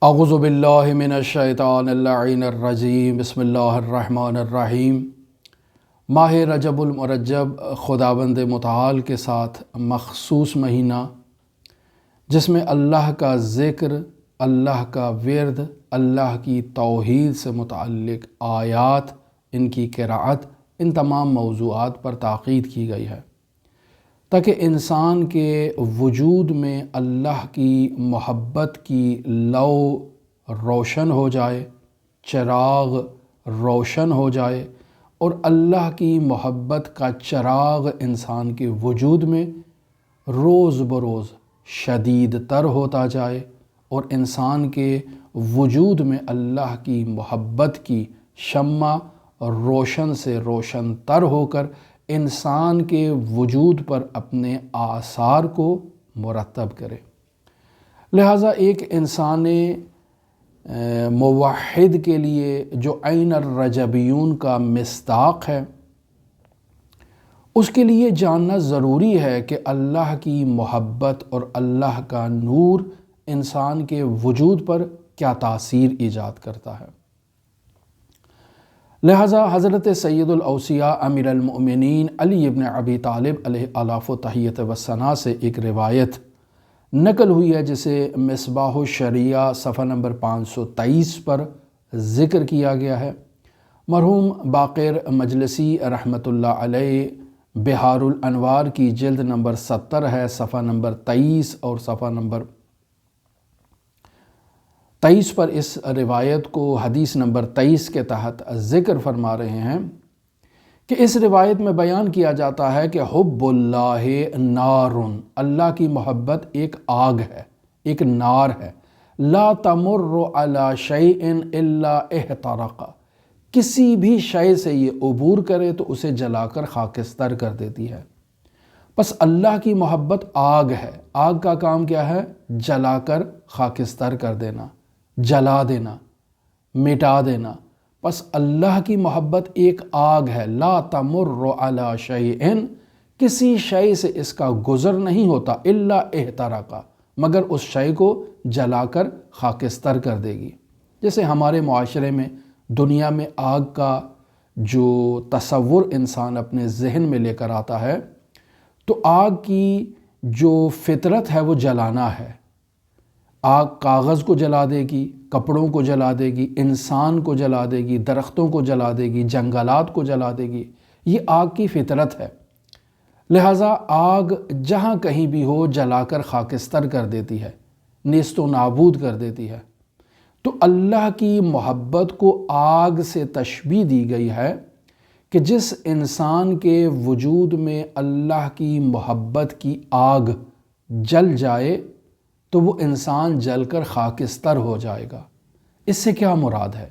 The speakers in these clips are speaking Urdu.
اعوذ باللہ من الشیطان اللعین الرجیم بسم اللہ الرحمن الرحیم۔ ماہ رجب المرجب خداوند متعال کے ساتھ مخصوص مہینہ جس میں اللہ کا ذکر، اللہ کا ورد، اللہ کی توحید سے متعلق آیات، ان کی قراءت، ان تمام موضوعات پر تاکید کی گئی ہے تاکہ انسان کے وجود میں اللہ کی محبت کی لو روشن ہو جائے، چراغ روشن ہو جائے، اور اللہ کی محبت کا چراغ انسان کے وجود میں روز بروز شدید تر ہوتا جائے اور انسان کے وجود میں اللہ کی محبت کی شمع روشن سے روشن تر ہو کر انسان کے وجود پر اپنے آثار کو مرتب کرے۔ لہٰذا ایک انسان موحد کے لیے جو عین الرجبیون کا مصداق ہے، اس کے لیے جاننا ضروری ہے کہ اللہ کی محبت اور اللہ کا نور انسان کے وجود پر کیا تاثیر ایجاد کرتا ہے۔ لہٰذا حضرت سید الاوصیاء امیر المؤمنین علی ابن ابی طالب علیہ آلاف و تحیت و ثنا سے ایک روایت نقل ہوئی ہے جسے مصباح الشریعہ صفحہ نمبر 523 پر ذکر کیا گیا ہے۔ مرحوم باقر مجلسی رحمۃ اللہ علیہ بہار الانوار کی جلد نمبر 70 ہے، صفحہ نمبر 23 اور صفحہ نمبر 23 پر اس روایت کو حدیث نمبر 23 کے تحت ذکر فرما رہے ہیں کہ اس روایت میں بیان کیا جاتا ہے کہ حب اللہ نارن، اللہ کی محبت ایک آگ ہے، ایک نار ہے، لا تمر علی شیء الا احترق، کسی بھی شے سے یہ عبور کرے تو اسے جلا کر خاکستر کر دیتی ہے۔ بس اللہ کی محبت آگ ہے، آگ کا کام کیا ہے؟ جلا کر خاکستر کر دینا، جلا دینا، مٹا دینا۔ بس اللہ کی محبت ایک آگ ہے، لا تمر علی شیء، کسی شے سے اس کا گزر نہیں ہوتا، الا احترق، مگر اس شے کو جلا کر خاکستر کر دے گی۔ جیسے ہمارے معاشرے میں، دنیا میں آگ کا جو تصور انسان اپنے ذہن میں لے کر آتا ہے، تو آگ کی جو فطرت ہے وہ جلانا ہے۔ آگ کاغذ کو جلا دے گی، کپڑوں کو جلا دے گی، انسان کو جلا دے گی، درختوں کو جلا دے گی، جنگلات کو جلا دے گی، یہ آگ کی فطرت ہے۔ لہٰذا آگ جہاں کہیں بھی ہو جلا کر خاکستر کر دیتی ہے، نیست و نابود کر دیتی ہے۔ تو اللہ کی محبت کو آگ سے تشبیہ دی گئی ہے کہ جس انسان کے وجود میں اللہ کی محبت کی آگ جل جائے تو وہ انسان جل کر خاکستر ہو جائے گا۔ اس سے کیا مراد ہے؟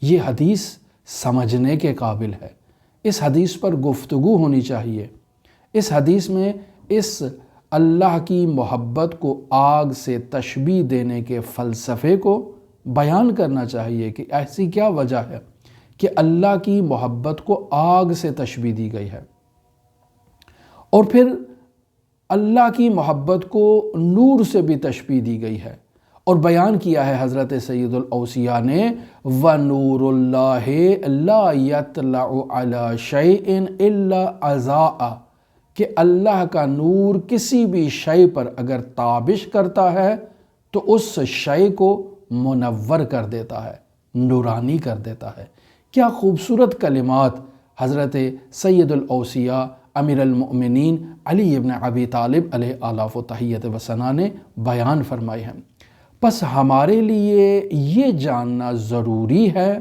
یہ حدیث سمجھنے کے قابل ہے، اس حدیث پر گفتگو ہونی چاہیے۔ اس حدیث میں اس اللہ کی محبت کو آگ سے تشبیہ دینے کے فلسفے کو بیان کرنا چاہیے کہ ایسی کیا وجہ ہے کہ اللہ کی محبت کو آگ سے تشبیہ دی گئی ہے، اور پھر اللہ کی محبت کو نور سے بھی تشبیہ دی گئی ہے، اور بیان کیا ہے حضرت سید الاوصیاء نے وَنُورُ اللَّهِ لَا يَطْلَعُ عَلَى شَيْءٍ إِلَّا أَضَاءَ، کہ اللہ کا نور کسی بھی شے پر اگر تابش کرتا ہے تو اس شے کو منور کر دیتا ہے، نورانی کر دیتا ہے۔ کیا خوبصورت کلمات حضرت سید الاوصیاء امیر المؤمنین علی ابن ابی طالب علیہ آلاف و تحیت و ثنا نے بیان فرمائے ہیں۔ بس ہمارے لیے یہ جاننا ضروری ہے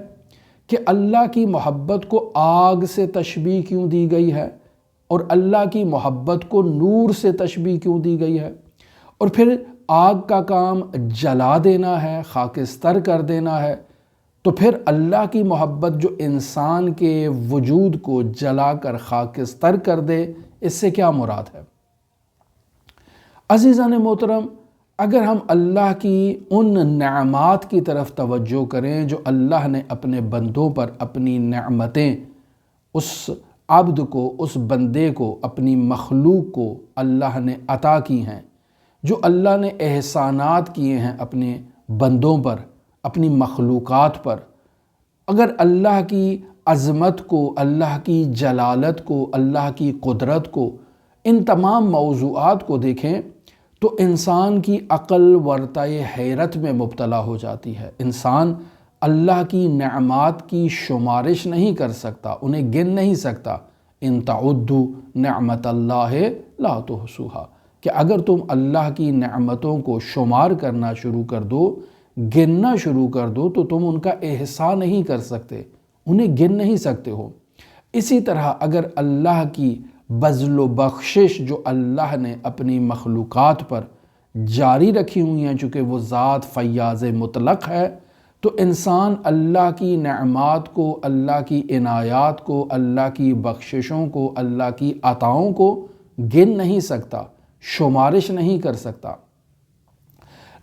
کہ اللہ کی محبت کو آگ سے تشبیہ کیوں دی گئی ہے، اور اللہ کی محبت کو نور سے تشبیہ کیوں دی گئی ہے، اور پھر آگ کا کام جلا دینا ہے، خاکستر کر دینا ہے، تو پھر اللہ کی محبت جو انسان کے وجود کو جلا کر خاکستر کر دے، اس سے کیا مراد ہے؟ عزیزان محترم، اگر ہم اللہ کی ان نعمات کی طرف توجہ کریں جو اللہ نے اپنے بندوں پر، اپنی نعمتیں اس عبد کو، اس بندے کو، اپنی مخلوق کو اللہ نے عطا کی ہیں، جو اللہ نے احسانات کیے ہیں اپنے بندوں پر، اپنی مخلوقات پر، اگر اللہ کی عظمت کو، اللہ کی جلالت کو، اللہ کی قدرت کو، ان تمام موضوعات کو دیکھیں تو انسان کی عقل ورطۂ حیرت میں مبتلا ہو جاتی ہے۔ انسان اللہ کی نعمات کی شمارش نہیں کر سکتا، انہیں گن نہیں سکتا۔ ان تعدوا نعمت اللہ لا تحصوها، کہ اگر تم اللہ کی نعمتوں کو شمار کرنا شروع کر دو، گننا شروع کر دو، تو تم ان کا احصاء نہیں کر سکتے، انہیں گن نہیں سکتے ہو۔ اسی طرح اگر اللہ کی بذل و بخشش جو اللہ نے اپنی مخلوقات پر جاری رکھی ہوئی ہیں، چونکہ وہ ذات فیاض مطلق ہے، تو انسان اللہ کی نعمات کو، اللہ کی عنایات کو، اللہ کی بخششوں کو، اللہ کی عطاؤں کو گن نہیں سکتا، شمارش نہیں کر سکتا۔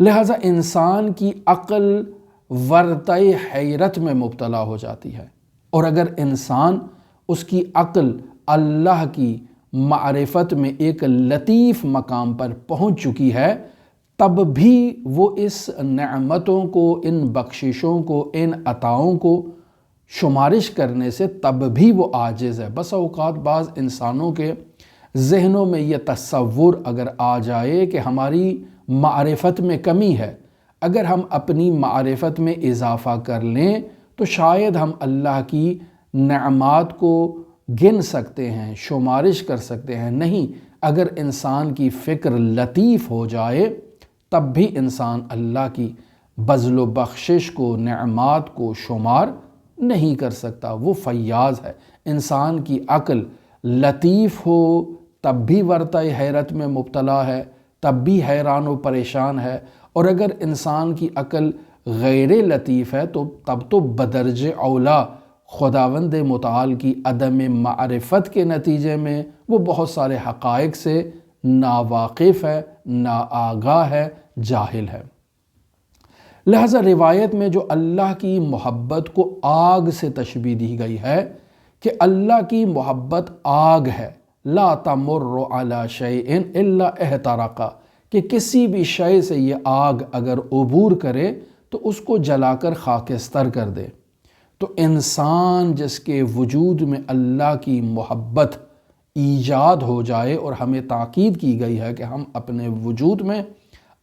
لہٰذا انسان کی عقل ورطۂ حیرت میں مبتلا ہو جاتی ہے، اور اگر انسان اس کی عقل اللہ کی معرفت میں ایک لطیف مقام پر پہنچ چکی ہے، تب بھی وہ اس نعمتوں کو، ان بخششوں کو، ان عطاؤں کو شمارش کرنے سے تب بھی وہ عاجز ہے۔ بس اوقات بعض انسانوں کے ذہنوں میں یہ تصور اگر آ جائے کہ ہماری معرفت میں کمی ہے، اگر ہم اپنی معرفت میں اضافہ کر لیں تو شاید ہم اللہ کی نعمات کو گن سکتے ہیں، شمارش کر سکتے ہیں۔ نہیں، اگر انسان کی فکر لطیف ہو جائے تب بھی انسان اللہ کی بذل و بخشش کو، نعمات کو شمار نہیں کر سکتا، وہ فیاض ہے۔ انسان کی عقل لطیف ہو تب بھی ورطۂ حیرت میں مبتلا ہے، تب بھی حیران و پریشان ہے، اور اگر انسان کی عقل غیر لطیف ہے تو تب تو بدرج اولا خداوند متعال کی عدم معرفت کے نتیجے میں وہ بہت سارے حقائق سے ناواقف ہے، ناآگاہ ہے، جاہل ہے۔ لہذا روایت میں جو اللہ کی محبت کو آگ سے تشبیہ دی گئی ہے کہ اللہ کی محبت آگ ہے، لا تمر علی شیء الا احترق، کہ کسی بھی شے سے یہ آگ اگر عبور کرے تو اس کو جلا کر خاکستر کر دے۔ تو انسان جس کے وجود میں اللہ کی محبت ایجاد ہو جائے، اور ہمیں تاکید کی گئی ہے کہ ہم اپنے وجود میں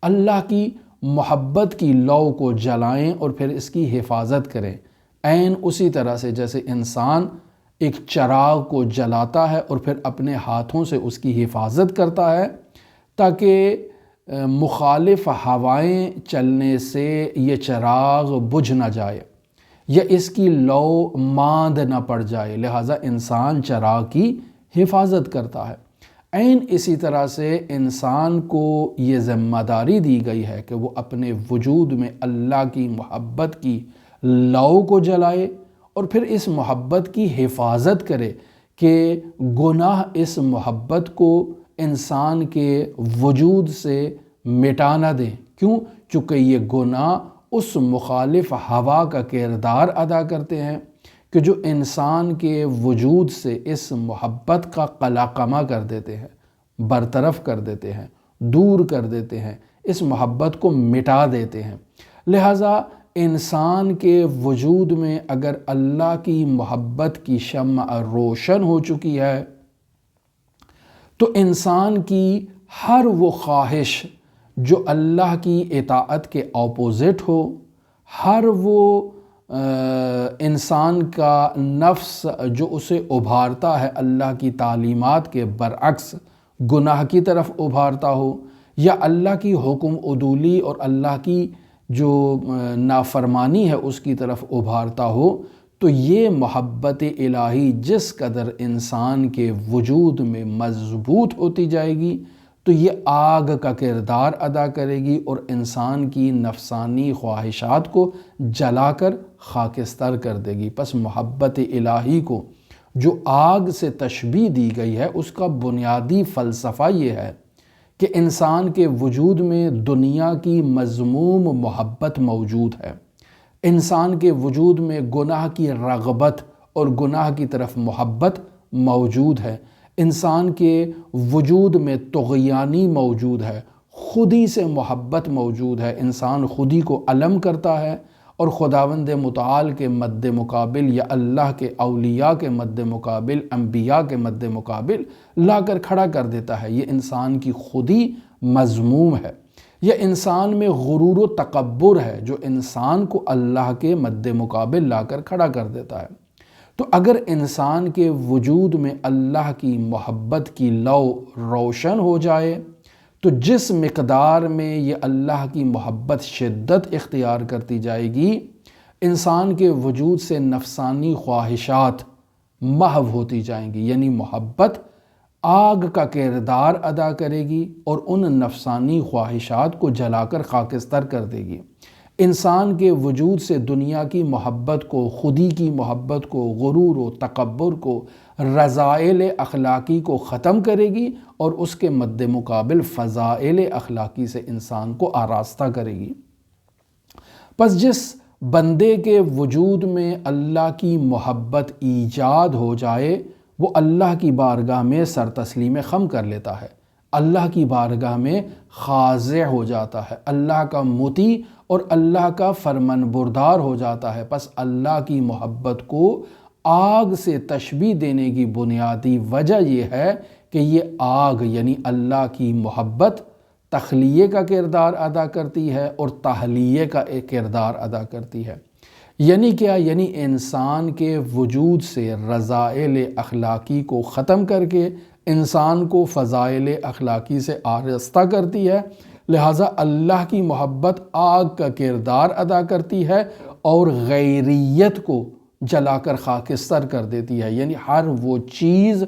اللہ کی محبت کی لو کو جلائیں اور پھر اس کی حفاظت کریں، عین اسی طرح سے جیسے انسان ایک چراغ کو جلاتا ہے اور پھر اپنے ہاتھوں سے اس کی حفاظت کرتا ہے تاکہ مخالف ہوائیں چلنے سے یہ چراغ بجھ نہ جائے یا اس کی لو ماند نہ پڑ جائے، لہٰذا انسان چراغ کی حفاظت کرتا ہے۔ عین اسی طرح سے انسان کو یہ ذمہ داری دی گئی ہے کہ وہ اپنے وجود میں اللہ کی محبت کی لو کو جلائے اور پھر اس محبت کی حفاظت کرے کہ گناہ اس محبت کو انسان کے وجود سے مٹا نہ دیں۔ کیوں؟ چونکہ یہ گناہ اس مخالف ہوا کا کردار ادا کرتے ہیں کہ جو انسان کے وجود سے اس محبت کا قلاقمہ کر دیتے ہیں، برطرف کر دیتے ہیں، دور کر دیتے ہیں، اس محبت کو مٹا دیتے ہیں۔ لہٰذا انسان کے وجود میں اگر اللہ کی محبت کی شمع روشن ہو چکی ہے تو انسان کی ہر وہ خواہش جو اللہ کی اطاعت کے اپوزٹ ہو، ہر وہ انسان کا نفس جو اسے ابھارتا ہے اللہ کی تعلیمات کے برعکس گناہ کی طرف ابھارتا ہو، یا اللہ کی حکم عدولی اور اللہ کی جو نافرمانی ہے اس کی طرف ابھارتا ہو، تو یہ محبت الہی جس قدر انسان کے وجود میں مضبوط ہوتی جائے گی تو یہ آگ کا کردار ادا کرے گی اور انسان کی نفسانی خواہشات کو جلا کر خاکستر کر دے گی۔ پس محبت الہی کو جو آگ سے تشبیہ دی گئی ہے اس کا بنیادی فلسفہ یہ ہے کہ انسان کے وجود میں دنیا کی مذموم محبت موجود ہے، انسان کے وجود میں گناہ کی رغبت اور گناہ کی طرف محبت موجود ہے، انسان کے وجود میں طغیانی موجود ہے، خودی سے محبت موجود ہے، انسان خودی کو علم کرتا ہے اور خداوند متعال کے مد مقابل یا اللہ کے اولیاء کے مد مقابل، انبیاء کے مد مقابل لا کر کھڑا کر دیتا ہے۔ یہ انسان کی خودی مذموم ہے، یہ انسان میں غرور و تکبر ہے جو انسان کو اللہ کے مد مقابل لا کر کھڑا کر دیتا ہے۔ تو اگر انسان کے وجود میں اللہ کی محبت کی لو روشن ہو جائے تو جس مقدار میں یہ اللہ کی محبت شدت اختیار کرتی جائے گی، انسان کے وجود سے نفسانی خواہشات محو ہوتی جائیں گی، یعنی محبت آگ کا کردار ادا کرے گی اور ان نفسانی خواہشات کو جلا کر خاکستر کر دے گی۔ انسان کے وجود سے دنیا کی محبت کو، خودی کی محبت کو، غرور و تکبر کو، رذائل اخلاقی کو ختم کرے گی اور اس کے مد مقابل فضائل اخلاقی سے انسان کو آراستہ کرے گی۔ پس جس بندے کے وجود میں اللہ کی محبت ایجاد ہو جائے وہ اللہ کی بارگاہ میں سر تسلیم خم کر لیتا ہے، اللہ کی بارگاہ میں خاضع ہو جاتا ہے، اللہ کا مطیع اور اللہ کا فرمان بردار ہو جاتا ہے۔ پس اللہ کی محبت کو آگ سے تشبیہ دینے کی بنیادی وجہ یہ ہے کہ یہ آگ یعنی اللہ کی محبت تخلیے کا کردار ادا کرتی ہے اور تحلیے کا ایک کردار ادا کرتی ہے۔ یعنی کیا؟ یعنی انسان کے وجود سے رذائل اخلاقی کو ختم کر کے انسان کو فضائل اخلاقی سے آراستہ کرتی ہے، لہٰذا اللہ کی محبت آگ کا کردار ادا کرتی ہے اور غیریت کو جلا کر خاکستر کر دیتی ہے، یعنی ہر وہ چیز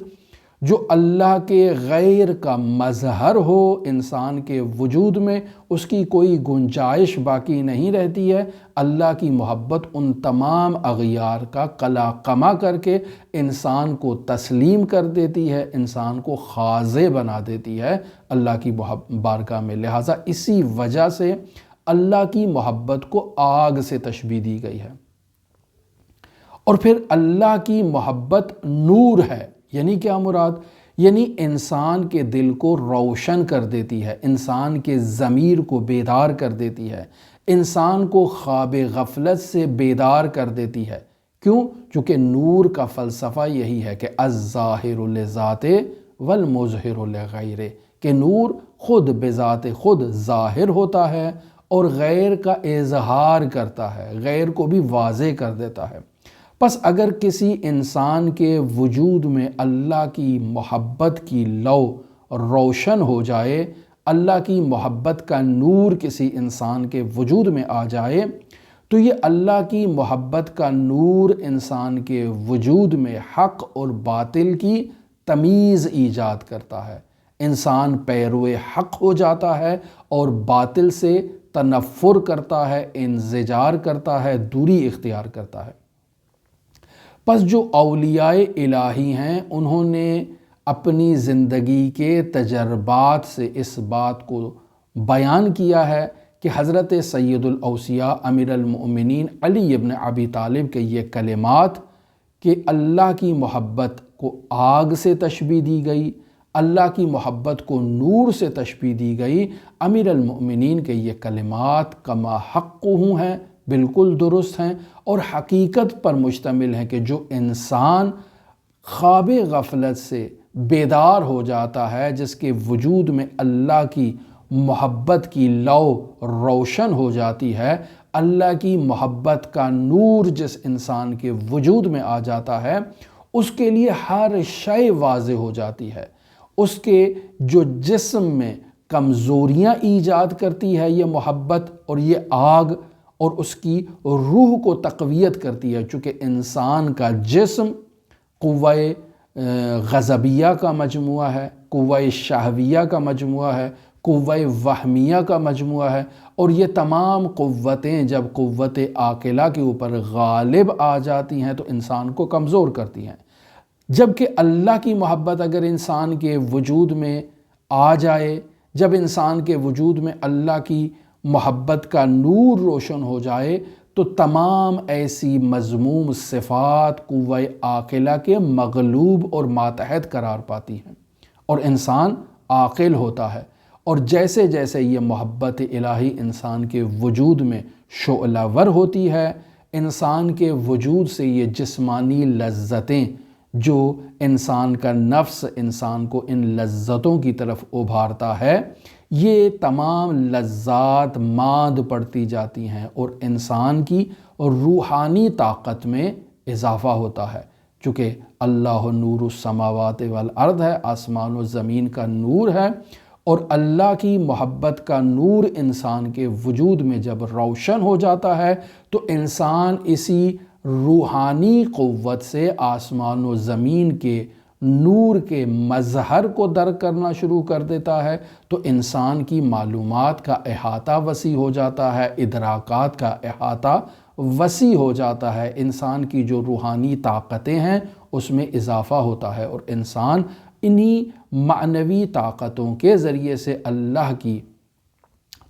جو اللہ کے غیر کا مظہر ہو انسان کے وجود میں اس کی کوئی گنجائش باقی نہیں رہتی ہے۔ اللہ کی محبت ان تمام اغیار کا قلا قمع کر کے انسان کو تسلیم کر دیتی ہے، انسان کو خاضع بنا دیتی ہے اللہ کی بارگاہ میں۔ لہٰذا اسی وجہ سے اللہ کی محبت کو آگ سے تشبیہ دی گئی ہے۔ اور پھر اللہ کی محبت نور ہے، یعنی کیا مراد؟ یعنی انسان کے دل کو روشن کر دیتی ہے، انسان کے ضمیر کو بیدار کر دیتی ہے، انسان کو خواب غفلت سے بیدار کر دیتی ہے۔ کیوں؟ چونکہ نور کا فلسفہ یہی ہے کہ الظاہر لذات والمظہر لغیر، کہ نور خود بذات خود ظاہر ہوتا ہے اور غیر کا اظہار کرتا ہے، غیر کو بھی واضح کر دیتا ہے۔ پس اگر کسی انسان کے وجود میں اللہ کی محبت کی لو روشن ہو جائے، اللہ کی محبت کا نور کسی انسان کے وجود میں آ جائے، تو یہ اللہ کی محبت کا نور انسان کے وجود میں حق اور باطل کی تمیز ایجاد کرتا ہے، انسان پیرو حق ہو جاتا ہے اور باطل سے تنفر کرتا ہے، انزجار کرتا ہے، دوری اختیار کرتا ہے۔ پس جو اولیاء الہی ہیں انہوں نے اپنی زندگی کے تجربات سے اس بات کو بیان کیا ہے کہ حضرت سید الاوصیاء امیر المؤمنین علی ابن ابی طالب کے یہ کلمات کہ اللہ کی محبت کو آگ سے تشبیہ دی گئی، اللہ کی محبت کو نور سے تشبیہ دی گئی، امیر المؤمنین کے یہ کلمات کما حق ہیں، بالکل درست ہیں اور حقیقت پر مشتمل ہیں کہ جو انسان خواب غفلت سے بیدار ہو جاتا ہے، جس کے وجود میں اللہ کی محبت کی لو روشن ہو جاتی ہے، اللہ کی محبت کا نور جس انسان کے وجود میں آ جاتا ہے، اس کے لیے ہر شے واضح ہو جاتی ہے۔ اس کے جو جسم میں کمزوریاں ایجاد کرتی ہے یہ محبت اور یہ آگ، اور اس کی روح کو تقویت کرتی ہے، چونکہ انسان کا جسم قوہ غضبیہ کا مجموعہ ہے، قوہ شہویہ کا مجموعہ ہے، قوہ وہمیہ کا مجموعہ ہے، اور یہ تمام قوتیں جب قوت عاقلہ کے اوپر غالب آ جاتی ہیں تو انسان کو کمزور کرتی ہیں۔ جبکہ اللہ کی محبت اگر انسان کے وجود میں آ جائے، جب انسان کے وجود میں اللہ کی محبت کا نور روشن ہو جائے تو تمام ایسی مذموم صفات قوہ عاقلہ کے مغلوب اور ماتحت قرار پاتی ہیں اور انسان عاقل ہوتا ہے اور جیسے جیسے یہ محبت الہی انسان کے وجود میں شعلہ ور ہوتی ہے، انسان کے وجود سے یہ جسمانی لذتیں جو انسان کا نفس انسان کو ان لذتوں کی طرف ابھارتا ہے، یہ تمام لذات ماند پڑتی جاتی ہیں اور انسان کی روحانی طاقت میں اضافہ ہوتا ہے۔ چونکہ اللہ نور السماوات والارض ہے، آسمان و زمین کا نور ہے، اور اللہ کی محبت کا نور انسان کے وجود میں جب روشن ہو جاتا ہے تو انسان اسی روحانی قوت سے آسمان و زمین کے نور کے مظہر کو درک کرنا شروع کر دیتا ہے، تو انسان کی معلومات کا احاطہ وسیع ہو جاتا ہے، ادراکات کا احاطہ وسیع ہو جاتا ہے، انسان کی جو روحانی طاقتیں ہیں اس میں اضافہ ہوتا ہے، اور انسان انہی معنوی طاقتوں کے ذریعے سے اللہ کی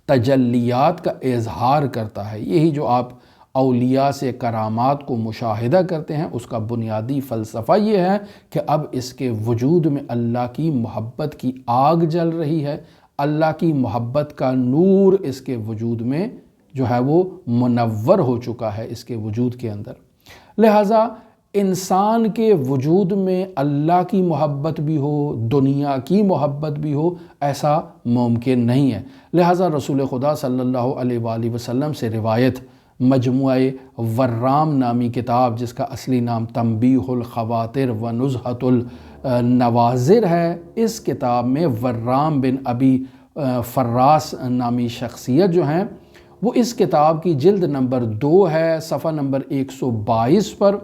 تجلیات کا اظہار کرتا ہے۔ یہی جو آپ اولیاء سے کرامات کو مشاہدہ کرتے ہیں، اس کا بنیادی فلسفہ یہ ہے کہ اب اس کے وجود میں اللہ کی محبت کی آگ جل رہی ہے، اللہ کی محبت کا نور اس کے وجود میں جو ہے وہ منور ہو چکا ہے اس کے وجود کے اندر۔ لہٰذا انسان کے وجود میں اللہ کی محبت بھی ہو، دنیا کی محبت بھی ہو، ایسا ممکن نہیں ہے۔ لہٰذا رسول خدا صلی اللہ علیہ وآلہ وسلم سے روایت مجموعہ ورام نامی کتاب، جس کا اصلی نام تنبیہ الخواطر و نزہۃ النواظر ہے، اس کتاب میں ورام بن ابی فراس نامی شخصیت جو ہیں وہ اس کتاب کی جلد نمبر 2 ہے، صفحہ نمبر 122 پر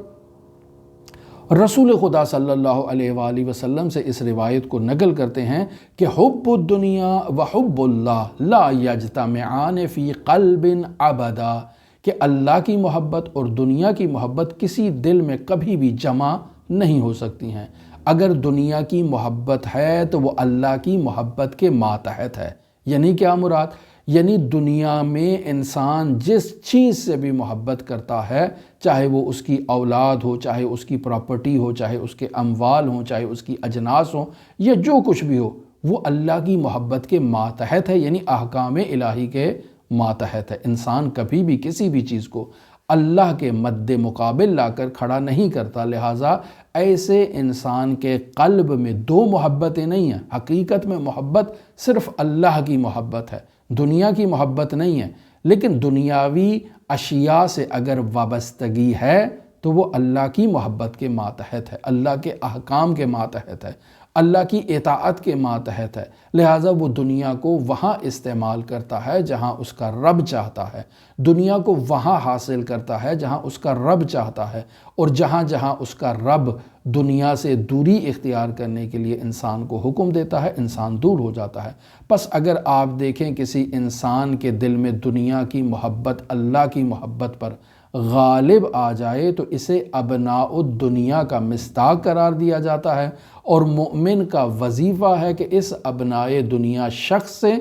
رسول خدا صلی اللہ علیہ وآلہ وسلم سے اس روایت کو نقل کرتے ہیں کہ حب الدنیا و حب اللہ لا یجتمعان فی قلب ابدا، کہ اللہ کی محبت اور دنیا کی محبت کسی دل میں کبھی بھی جمع نہیں ہو سکتی ہیں۔ اگر دنیا کی محبت ہے تو وہ اللہ کی محبت کے ماتحت ہے۔ یعنی کیا مراد؟ یعنی دنیا میں انسان جس چیز سے بھی محبت کرتا ہے، چاہے وہ اس کی اولاد ہو، چاہے اس کی پراپرٹی ہو، چاہے اس کے اموال ہوں، چاہے اس کی اجناس ہوں، یا جو کچھ بھی ہو، وہ اللہ کی محبت کے ماتحت ہے، یعنی احکام الہی کے ماتحت ہے۔ انسان کبھی بھی کسی بھی چیز کو اللہ کے مد مقابل لا کر کھڑا نہیں کرتا، لہٰذا ایسے انسان کے قلب میں 2 محبتیں نہیں ہیں۔ حقیقت میں محبت صرف اللہ کی محبت ہے، دنیا کی محبت نہیں ہے، لیکن دنیاوی اشیاء سے اگر وابستگی ہے تو وہ اللہ کی محبت کے ماتحت ہے، اللہ کے احکام کے ماتحت ہے، اللہ کی اطاعت کے ماتحت ہے، لہٰذا وہ دنیا کو وہاں استعمال کرتا ہے جہاں اس کا رب چاہتا ہے، دنیا کو وہاں حاصل کرتا ہے جہاں اس کا رب چاہتا ہے، اور جہاں جہاں اس کا رب دنیا سے دوری اختیار کرنے کے لیے انسان کو حکم دیتا ہے، انسان دور ہو جاتا ہے۔ پس اگر آپ دیکھیں کسی انسان کے دل میں دنیا کی محبت اللہ کی محبت پر غالب آ جائے تو اسے ابناء الدنیا کا مصداق قرار دیا جاتا ہے، اور مومن کا وظیفہ ہے کہ اس ابناء دنیا شخص سے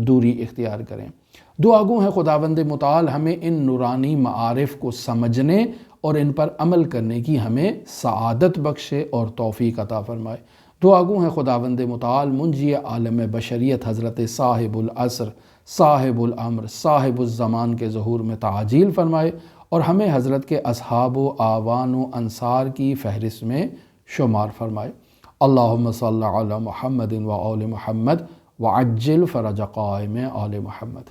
دوری اختیار کریں۔ دعا گو ہے خداوند متعال ہمیں ان نورانی معارف کو سمجھنے اور ان پر عمل کرنے کی ہمیں سعادت بخشے اور توفیق عطا فرمائے۔ دعا گو ہے خداوند متعال منجی عالم بشریت حضرت صاحب العصر، صاحب الامر، صاحب الزمان کے ظہور میں تعجیل فرمائے، اور ہمیں حضرت کے اصحاب و آوان و انصار کی فہرست میں شمار فرمائے۔ اللہم صلی علی محمد و آل محمد وعجل فرج قائم آل محمد۔